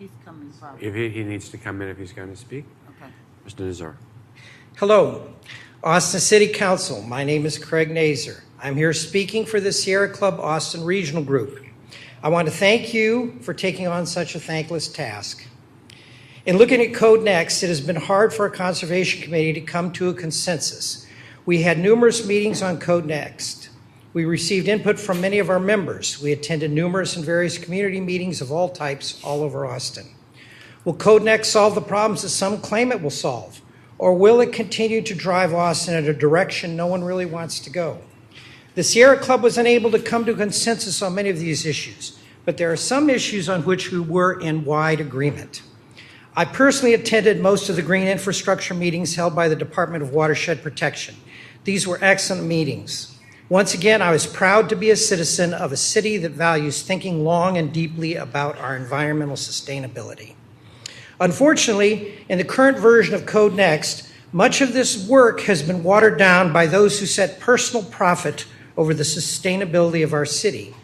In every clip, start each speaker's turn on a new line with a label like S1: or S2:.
S1: He's coming probably.
S2: If he needs to come in if he's going to speak.
S1: Okay.
S2: Mr. Nazor.
S3: Hello, Austin City Council. My name is Craig Nazor. I'm here speaking for the Sierra Club Austin Regional Group. I want to thank you for taking on such a thankless task. In looking at CodeNext, it has been hard for our Conservation Committee to come to a consensus. We had numerous meetings on CodeNext. We received input from many of our members. We attended numerous and various community meetings of all types all over Austin. Will CodeNext solve the problems that some claim it will solve? Or will it continue to drive Austin in a direction no one really wants to go? The Sierra Club was unable to come to a consensus on many of these issues, but there are some issues on which we were in wide agreement. I personally attended most of the green infrastructure meetings held by the Department of Watershed Protection. These were excellent meetings. Once again, I was proud to be a citizen of a city that values thinking long and deeply about our environmental sustainability. Unfortunately, in the current version of CodeNext, much of this work has been watered down by those who set personal profit over the sustainability of our city.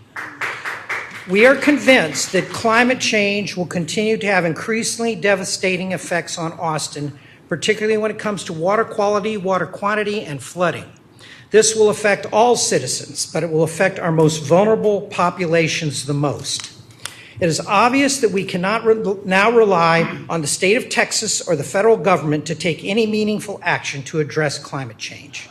S3: We are convinced that climate change will continue to have increasingly devastating effects on Austin, particularly when it comes to water quality, water quantity, and flooding. This will affect all citizens, but it will affect our most vulnerable populations the most. It is obvious that we cannot now rely on the state of Texas or the federal government to take any meaningful action to address climate change.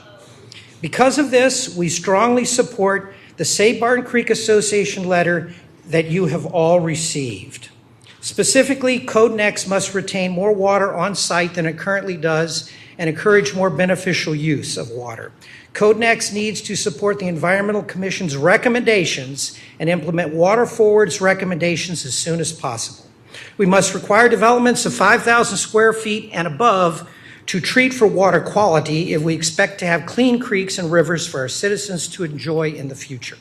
S3: Because of this, we strongly support the Save Barton Creek Association letter that you have all received. Specifically, CodeNext must retain more water on site than it currently does and encourage more beneficial use of water. CodeNext needs to support the Environmental Commission's recommendations and implement Water Forward's recommendations as soon as possible. We must require developments of 5,000 square feet and above to treat for water quality if we expect to have clean creeks and rivers for our citizens to enjoy in the future.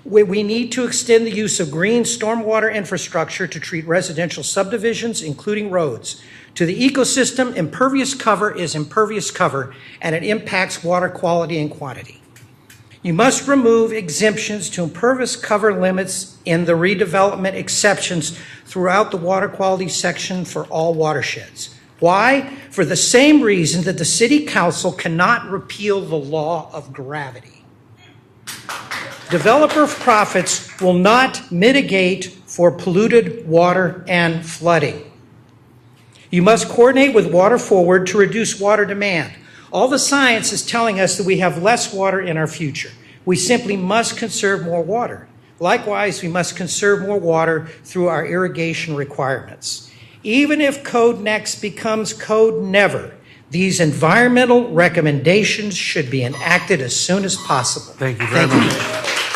S3: We need to extend the use of green stormwater infrastructure to treat residential subdivisions, including roads. To the ecosystem, impervious cover is impervious cover, and it impacts water quality and quantity. You must remove exemptions to impervious cover limits in the redevelopment exceptions throughout the water quality section for all watersheds. Why? For the same reason that the City Council cannot repeal the law of gravity. Developer profits will not mitigate for polluted water and flooding. You must coordinate with Water Forward to reduce water demand. All the science is telling us that we have less water in our future. We simply must conserve more water. Likewise, we must conserve more water through our irrigation requirements. Even if CodeNext becomes Code Never, these environmental recommendations should be enacted as soon as possible.
S2: Thank you very much.